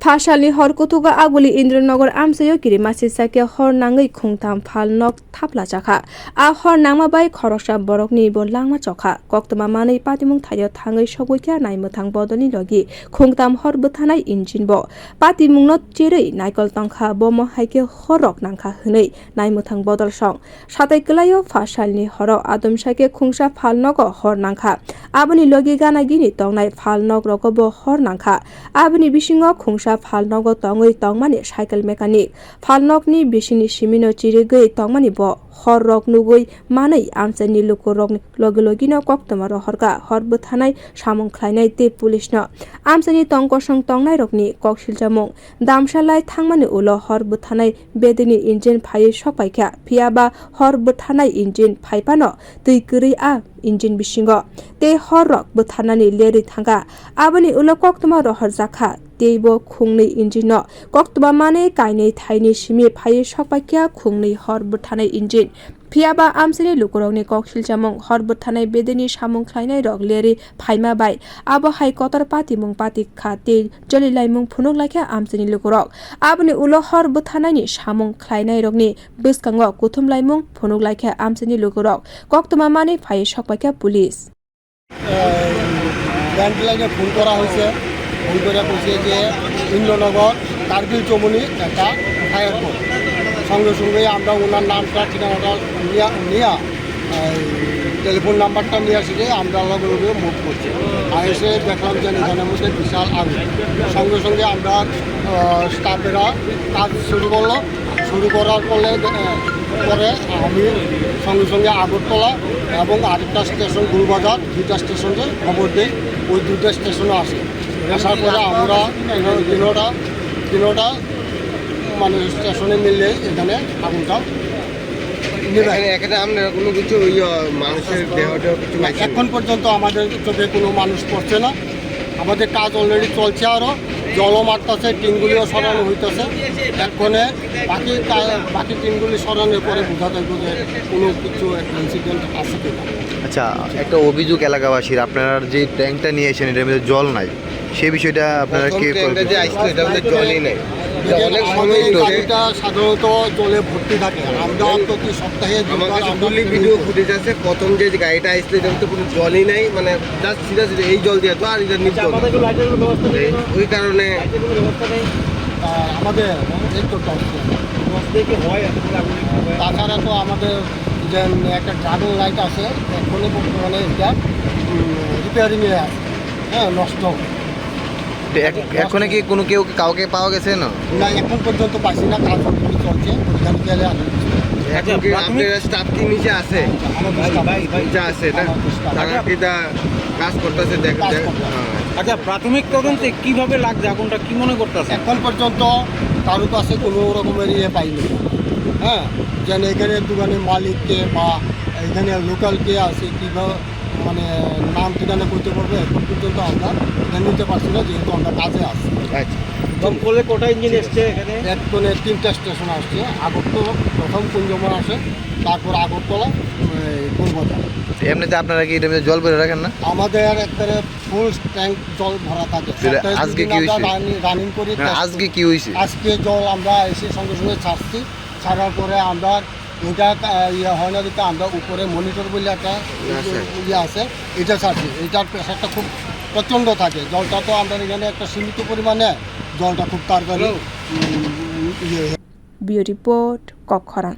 Phashali hor kutuga aguli Indranagar amsayo kiri masisake hor nangai khungtam phal nok thapla chakha a hor nangma bai khoroksa borokni bo langma chokha koktama manei patimung thayo thangai sogoikya naimthang bodoni logi khungtam hor buthanai injin bo patimung no cherei naikol tangkha bo mo haike horok nangkha hwnei naimthang bodol song satai klayo Phashalni horo adamsake khungsa phal nogo hor nangkha aboni logi gana gini tongnai phal nok rokobo hor nangkha aboni bisingo khungsa phalnogo tongoi tongmani cycle mechanic phalnokni bisini simino chirigei tongmani bo horrok nugoi manai amchani lukorok logologino koktoma rohorka horbu thanai samung khlainai te police no amchani tongkosong tongnai rokni koksilchamung damsalai thangmani ulo horbu thanai bedini engine phai sokpaikha phiaba horbu thanai engine phaipano tui kuri a engine bisingo te horrok buthanani leri thanga aboni ulo koktoma rohor jakha teibo khungnei engine no koktoma mane kainei thaini simi phai sokpaikha khungnei horbu thanai engine phiaba amsini lukorokni koksilchamung horbu thanai bedeni samung khlainai rok leri phaima bai abo hai kotor patimung pati khate jolilaimung phunuk lakha amsini lukorok aboni ulo horbu thanai samung khlainai rokni bwskango kuthumlaimung phunuk lakha amsini lukorok koktoma mane phai sokpaikha police bank লাইনে phone করা হয়েছে phone করে বলছে যে ইন্দ্রনগর কার্গিল চমনি একটা fire court সঙ্গে সঙ্গে আমরা ওনার নামটা ঠিকানাটা নিয়ে টেলিফোন নাম্বারটা নিয়ে আসি যে আমরা লগে লগে মুভ করছি আর এসে দেখলাম যে এখানের মধ্যে বিশাল আগুন সঙ্গে সঙ্গে আমরা স্টাফেরা কাজ শুরু করলো শুরু করার পরে আমি সঙ্গে সঙ্গে আগরতলা এবং আরেকটা স্টেশন গুলবাজার দুইটা স্টেশনে খবর দিই ওই দুইটা স্টেশনে আসে আসার পরে আমরা তিনোটা মানে স্টেশনে মিললে এখানে আগুনটা কোনো কিছু মানুষের দেহটা কিছু এখন পর্যন্ত আমাদের চোখে কোনো মানুষ পড়ছে না আমাদের কাজ অলরেডি চলছে আরও জলও মারতেছে টিনগুলিও সরানো হইতেছে এক্ষণে বাকি টিনগুলি সরানোর পরে বোঝা যাবে যে কোনো কিছু ইনসিডেন্ট আছে কিনা। আচ্ছা, একটা অভিযোগ এলাকাবাসীর আপনারা যে ট্যাঙ্কটা নিয়ে এসেছেন এটার মধ্যে জল নাই, সেই বিষয়টা আপনারা কি জলই নেই? অনেক সময় গাড়িটা সাধারণত জলে ভর্তি থাকে আমরা প্রতি সপ্তাহে ভিডিও ফুটেজ আছে প্রথম যে গাড়িটা আসছে এটার মধ্যে কোনো জলই নেই, মানে জাস্ট সিরিয়াস এই জল দিয়ে তো আর এটা নির্জল ওই কারণে আমাদের তাছাড়া তো আমাদের যে একটা ট্রাভেল লাইট আছে এখনই বর্তমানে এটা রিপেয়ারিংয়ে আছে, হ্যাঁ নষ্ট। এখন কি কোনো কাউকে পাওয়া গেছে না? না, এখন পর্যন্ত পাইছি না, কাজ চলছে স্টাফ কি নিচে আছে না তারা কি কাজ করতেছে? আচ্ছা, প্রাথমিক তদন্তে কিভাবে লাগছে আগুনটা, কি মনে করতেছে? এখন পর্যন্ত কারোর কাছে কোনো রকমের পাইনি, হ্যাঁ যেন এখানে দোকানের মালিককে বা এখানে লোকাল কে আছে কীভাবে মানে নাম ঠিকানা করতে পারবে এখন পর্যন্ত আমরা নিতে পারছি না, যেহেতু আমরা কাজে আসছি। দমকলে কোটা ইঞ্জিন এসছে এখানে? এখানে 3টা স্টেশন আসছে, আগরতলা প্রথম কুঞ্জমন আসে, তারপর আগরতলা গুলবাজার। এমনিতে আপনারা কি এটা জল ভরে রাখেন না? আমাদের একবারে ফুল ট্যাঙ্ক জল ভরা থাকে। আজকে কি হয়েছে? রানিং করি। আজকে কি হয়েছে? আজকে জল আমরা এসে সঙ্গে সঙ্গে ছাড়ছি, ছাড়ার পরে আমরা এটা হয় না দিতে আমরা উপরে মনিটর বলে একটা আছে এটা ছাড়ছি। এটার প্রেশারটা খুব প্রচণ্ড থাকে, জলটা তো আমরা এখানে একটা সীমিত পরিমাণে জলটা খুব তাড়াতাড়ি ব্যুরো রিপোর্ট কক্ষরান।